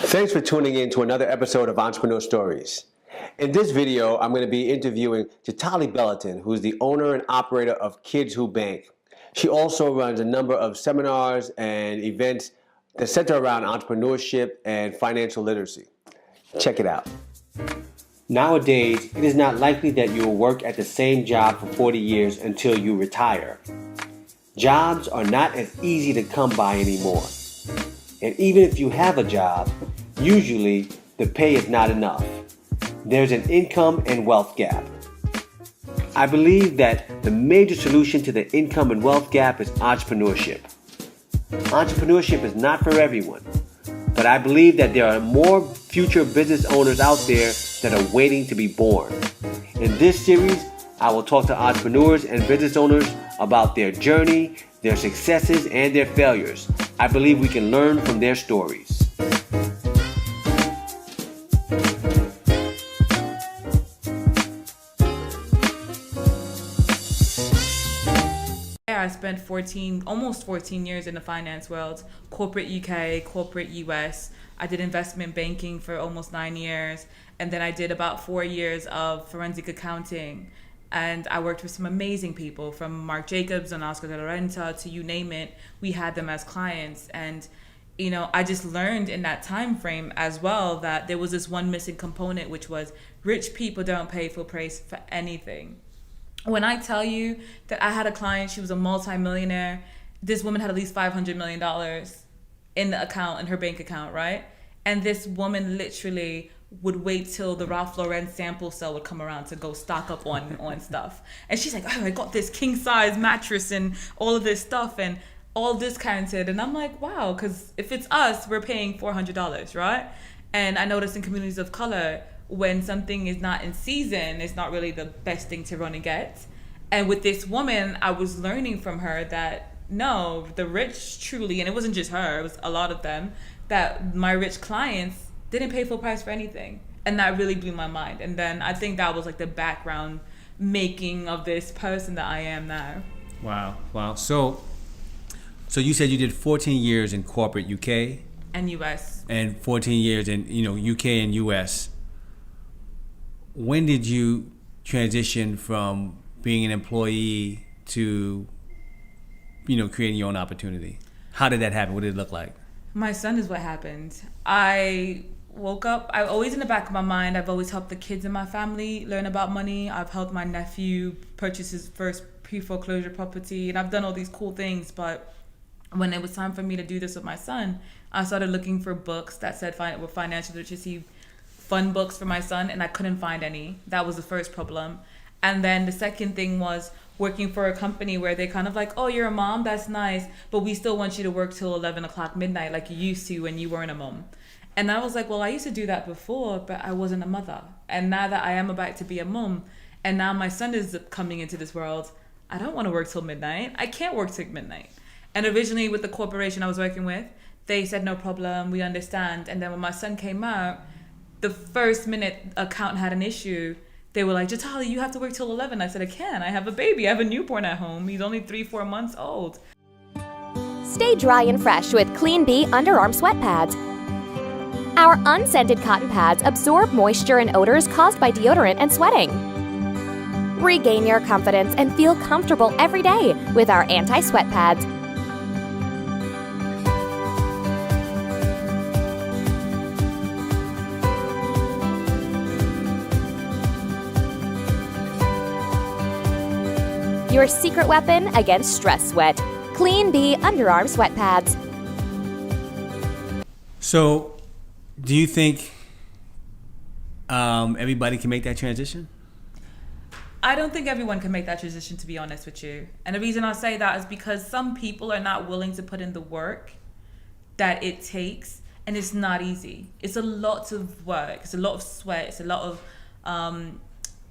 Thanks for tuning in to another episode of Entrepreneur Stories. In this video, I'm going to be interviewing Jatali Bellanton, who's the owner and operator of Kids Who Bank. She also runs a number of seminars and events that center around entrepreneurship and financial literacy. Check it out. Nowadays, it is not likely that you will work at the same job for 40 years until you retire. Jobs are not as easy to come by anymore. And even if you have a job, usually the pay is not enough. There's an income and wealth gap. I believe that the major solution to the income and wealth gap is entrepreneurship. Entrepreneurship is not for everyone, but I believe that there are more future business owners out there that are waiting to be born. In this series, I will talk to entrepreneurs and business owners about their journey, their successes, and their failures. I believe we can learn from their stories. I spent almost 14 years in the finance world, corporate UK, corporate US. I did investment banking for almost 9 years. And then I did about 4 years of forensic accounting. And I worked with some amazing people, from Marc Jacobs and Oscar de la Renta to you name it. We had them as clients. And, I just learned in that time frame as well that there was this one missing component, which was rich people don't pay full price for anything. When I tell you that I had a client, she was a multi-millionaire. This woman had at least $500 million in her bank account, right? And this woman literally would wait till the Ralph Lauren sample sale would come around to go stock up on stuff. And she's like, oh, I got this king size mattress and all of this stuff and all discounted. And I'm like, wow, because if it's us, we're paying $400, right? And I noticed in communities of color, when something is not in season, it's not really the best thing to run and get. And with this woman, I was learning from her that no, the rich truly, and it wasn't just her, it was a lot of them, that my rich clients didn't pay full price for anything. And that really blew my mind. And then I think that was like the background making of this person that I am now. Wow. So you said you did 14 years in corporate UK? And US. And 14 years in UK and US. When did you transition from being an employee to, creating your own opportunity? How did that happen? What did it look like? My son is what happened. I woke up, I always in the back of my mind, I've always helped the kids in my family learn about money. I've helped my nephew purchase his first pre-foreclosure property, and I've done all these cool things. But when it was time for me to do this with my son, I started looking for books that said with financial literacy, fun books for my son, and I couldn't find any. That was the first problem. And then the second thing was working for a company where they kind of like, oh, you're a mom, that's nice, but we still want you to work till 11 o'clock midnight like you used to when you weren't a mom. And I was like, well, I used to do that before, but I wasn't a mother. And now that I am about to be a mom, and now my son is coming into this world, I don't want to work till midnight. I can't work till midnight. And originally with the corporation I was working with, they said, no problem, we understand. And then when my son came out, the first minute account had an issue, they were like, Jatali, you have to work till 11. I said, I can't. I have a baby. I have a newborn at home. He's only 3-4 months old. Stay dry and fresh with Clean Bee underarm sweat pads. Our unscented cotton pads absorb moisture and odors caused by deodorant and sweating. Regain your confidence and feel comfortable every day with our anti-sweat pads. Your secret weapon against stress sweat. Clean Bee underarm sweat pads. So, do you think everybody can make that transition? I don't think everyone can make that transition, to be honest with you. And the reason I say that is because some people are not willing to put in the work that it takes, and it's not easy. It's a lot of work. It's a lot of sweat. It's a lot of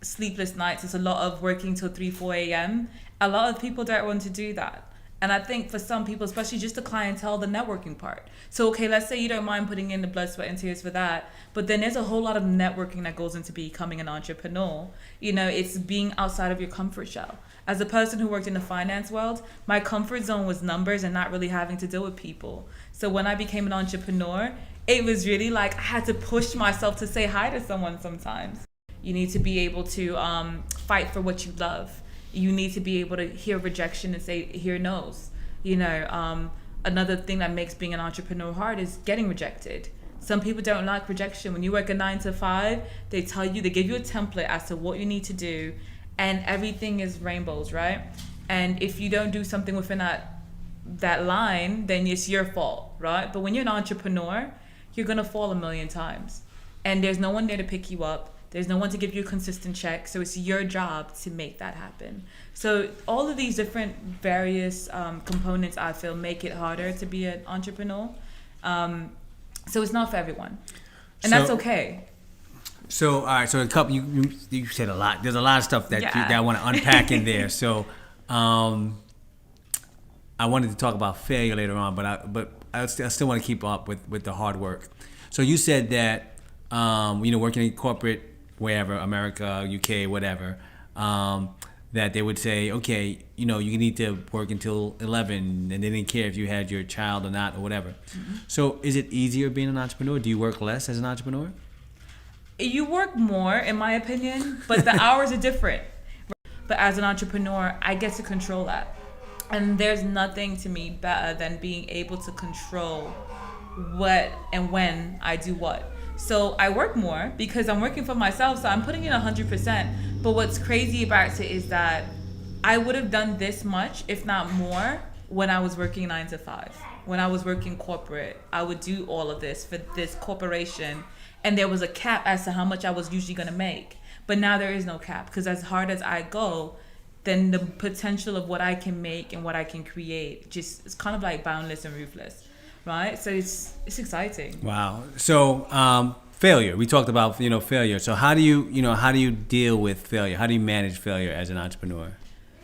sleepless nights. It's a lot of working till 3-4 a.m. A lot of people don't want to do that. And I think for some people, especially just the clientele, the networking part. So, okay, let's say you don't mind putting in the blood, sweat, and tears for that, but then there's a whole lot of networking that goes into becoming an entrepreneur. You know, it's being outside of your comfort shell. As a person who worked in the finance world, my comfort zone was numbers and not really having to deal with people. So when I became an entrepreneur, it was really like I had to push myself to say hi to someone sometimes. You need to be able to fight for what you love. You need to be able to hear rejection and hear no's. Another thing that makes being an entrepreneur hard is getting rejected. Some people don't like rejection. When you work a 9 to 5, they give you a template as to what you need to do, and everything is rainbows, right? And if you don't do something within that line, then it's your fault, right? But when you're an entrepreneur, you're gonna fall a million times, and there's no one there to pick you up. There's no one to give you a consistent check, so it's your job to make that happen. So all of these different various components, I feel, make it harder to be an entrepreneur. So it's not for everyone, and that's okay. So all right, so a couple you said a lot. There's a lot of stuff that that I want to unpack in there. So I wanted to talk about failure later on, but I still want to keep up with the hard work. So you said that working in corporate, wherever, America, UK, whatever, that they would say, okay, you need to work until 11, and they didn't care if you had your child or not or whatever. Mm-hmm. So is it easier being an entrepreneur? Do you work less as an entrepreneur? You work more, in my opinion, but the hours are different. But as an entrepreneur, I get to control that. And there's nothing to me better than being able to control what and when I do what. So I work more because I'm working for myself, so I'm putting in 100%. But what's crazy about it is that I would have done this much, if not more, when I was working 9 to 5. When I was working corporate, I would do all of this for this corporation, and there was a cap as to how much I was usually going to make. But now there is no cap, because as hard as I go, then the potential of what I can make and what I can create just it's kind of like boundless and ruthless, right? So it's exciting. Wow. So failure. We talked about failure. So how do you deal with failure? How do you manage failure as an entrepreneur?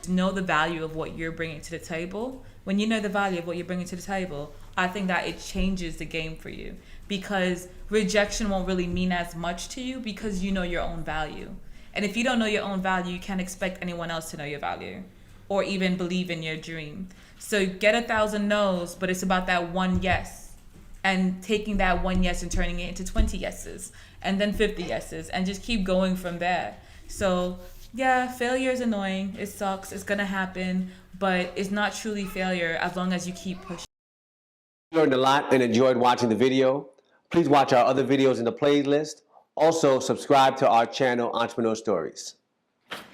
Know the value of what you're bringing to the table. When you know the value of what you're bringing to the table, I think that it changes the game for you, because rejection won't really mean as much to you because you know your own value. And if you don't know your own value, you can't expect anyone else to know your value or even believe in your dream. So get 1,000 no's, but it's about that one yes, and taking that one yes and turning it into 20 yeses and then 50 yeses, and just keep going from there. So yeah, failure is annoying. It sucks. It's going to happen, but it's not truly failure as long as you keep pushing. If you learned a lot and enjoyed watching the video, please watch our other videos in the playlist. Also, subscribe to our channel, Entrepreneur Stories.